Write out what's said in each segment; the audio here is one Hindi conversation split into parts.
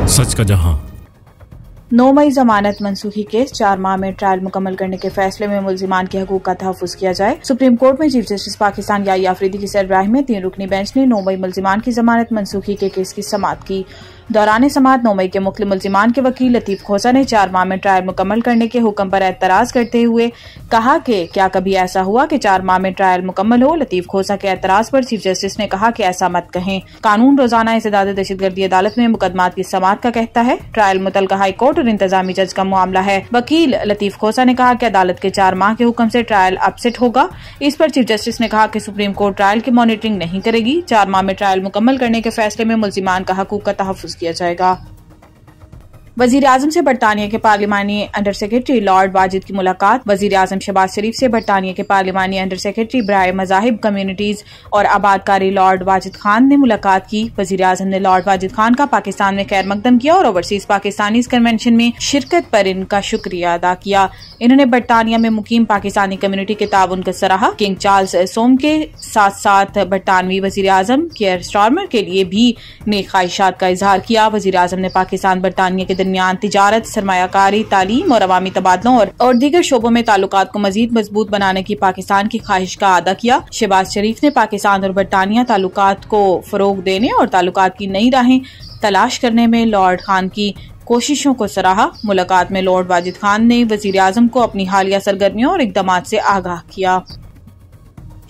सच का जहां। 9 मई जमानत मनसूखी केस 4 माह में ट्रायल मुकम्मल करने के फैसले में मुल्जिमान के हकूक का तहफ़्फ़ुज़ किया जाए। सुप्रीम कोर्ट में चीफ जस्टिस पाकिस्तान याई आफरीदी की सरबराही में 3 रुकनी बेंच ने 9 मई मुल्जिमान की जमानत मनसूखी के केस की समाअत की। दौरान समाअत 9 मई के मुख्य मुल्जिमान के वकील लतीफ खोसा ने 4 माह में ट्रायल मुकम्मल करने के हुक्म पर एतराज करते हुए कहा कि क्या कभी ऐसा हुआ कि 4 माह में ट्रायल मुकम्मल हो। लतीफ खोसा के एतराज पर चीफ जस्टिस ने कहा कि ऐसा मत कहें। कानून रोजाना इंसदाद दहशतगर्दी अदालत में मुकदमात की समाअत का कहता है। ट्रायल मुतलका हाई कोर्ट और इंतजामी जज का मामला है। वकील लतीफ खोसा ने कहा कि अदालत के 4 माह के हुक्म से ट्रायल अपसेट होगा। इस पर चीफ जस्टिस ने कहा कि सुप्रीम कोर्ट ट्रायल की मॉनिटरिंग नहीं करेगी। 4 माह में ट्रायल मुकम्मल करने के फैसले में मुल्जिमान का हकूक का तहफ़्फ़ुज़ किया जाएगा। वजीर आजम से बरतानिया के पार्लिमानी अंडर सेक्रेटरी लॉर्ड वाजिद की मुलाकात। वजीर आजम शहबाज शरीफ से बरतानिया के पार्लिमानी अंडर सेक्रेटरी बराए मज़ाहिब कम्युनिटीज और आबादकारी लॉर्ड वाजिद खान ने मुलाकात की। वजीर आजम ने लॉर्ड वाजिद खान का पाकिस्तान में खैर मकदम किया और ओवरसीज पाकिस्तानीज कन्वेंशन में शिरकत पर इनका शुक्रिया अदा किया। इन्होंने बरतानिया में मुकीम पाकिस्तानी कम्युनिटी के ताउन का सराहा। किंग चार्ल्स सोम के साथ साथ बरतानवी वजीर आजम केयर स्टार्मर के लिए भी नेक ख्वाहिशात का इजहार किया। वजीर आजम ने पाकिस्तान बरतानिया के दरमियान तिजारत, सरमायाकारी, तालीम और अवामी तबादलों और दीगर शोबों में ताल्लुकात को मजीद मजबूत बनाने की पाकिस्तान की ख्वाहिश का अदा किया। शहबाज शरीफ ने पाकिस्तान और बरतानिया ताल्लुकात को फरोग देने और ताल्लुकात की नई राहें तलाश करने में लॉर्ड खान की कोशिशों को सराहा। मुलाकात में लॉर्ड वाजिद खान ने वजीर आजम को अपनी हालिया सरगर्मियों और इक़दामात से आगाह किया।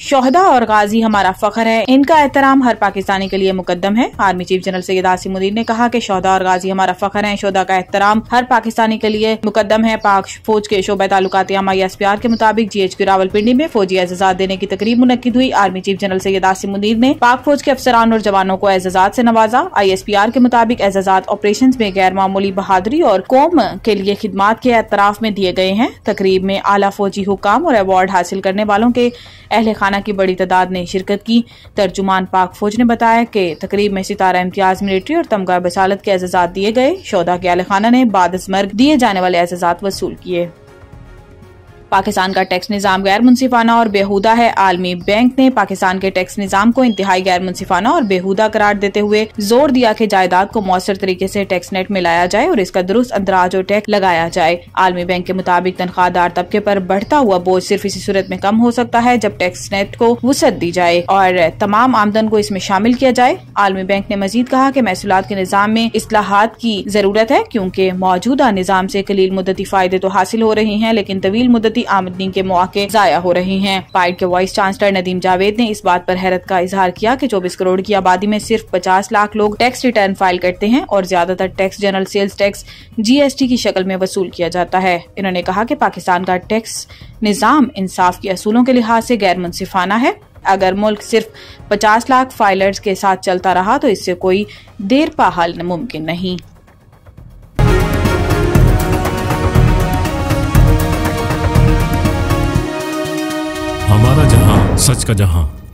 शोहदा और गाजी हमारा फख्र है, इनका एहतराम हर पाकिस्तानी के लिए मुकद्दम है। Army chief general Syed Asim Munir ने कहा कि शोहदा और गाजी हमारा फख्र है, शोहदा का एहतराम हर पाकिस्तानी के लिए मुकद्दम है। पाक फौज के शोबा ताल्लुकात ISPR के मुताबिक GHQ रावलपिंडी में फौजी एजाजात देने की तकरीब मुनक्किद हुई। Army chief general Syed Asim Munir ने पाक फौज के अफसरान और जवानों को एजाजात से नवाजा। ISPR के मुताबिक एजाजात ऑपरेशन में गैर मामूली बहादुरी और कौम के लिए खिदमात के एतराफ में दिए गए हैं। तकरीब में आला फौजी हुक्काम और अवार्ड हासिल करने वालों के अहले खाना की बड़ी तादाद ने शिरकत की। तर्जुमान पाक फौज ने बताया कि तकरीब में सितारा इम्तियाज, मिलिट्री और तमगा बसालत के एजाजात दिए गए। शोहदा के अहले खाना ने बाद अज़ मर्ग दिए जाने वाले एजाजात वसूल किए। पाकिस्तान का टैक्स निज़ाम गैर मुनसिफाना और बेहुदा है। आलमी बैंक ने पाकिस्तान के टैक्स निज़ाम को इंतहाई गैर मुनसिफाना और बेहुदा करार देते हुए जोर दिया कि जायदाद को मौसर तरीके से टैक्स नेट में लाया जाए और इसका दुरुस्त अंदराज और टैक्स लगाया जाए। आलमी बैंक के मुताबिक तनख्वाहदार तबके पर बढ़ता हुआ बोझ सिर्फ इसी सूरत में कम हो सकता है जब टैक्स नेट को वुसअत दी जाए और तमाम आमदन को इसमें शामिल किया जाए। आलमी बैंक ने मजीद कहा कि महसूलात के निज़ाम में इस्लाहात की जरूरत है क्योंकि मौजूदा निज़ाम से कलील मुद्दती फायदे तो हासिल हो रहे हैं लेकिन तवील मुद्दती आमदनी के मौके जाया हो रहे हैं। पाइड के वाइस चांसलर नदीम जावेद ने इस बात पर हैरत का इजहार किया कि 24 करोड़ की आबादी में सिर्फ 50 लाख लोग टैक्स रिटर्न फाइल करते हैं और ज्यादातर tax general sales tax GST की शक्ल में वसूल किया जाता है। इन्होंने कहा कि पाकिस्तान का टैक्स निज़ाम इंसाफ के असूलों के लिहाज से गैर मुनसिफाना है। अगर मुल्क सिर्फ 50 लाख फाइलर्स के साथ चलता रहा तो इससे कोई देर पा हल मुमकिन नहीं। हमारा जहां, सच का जहां।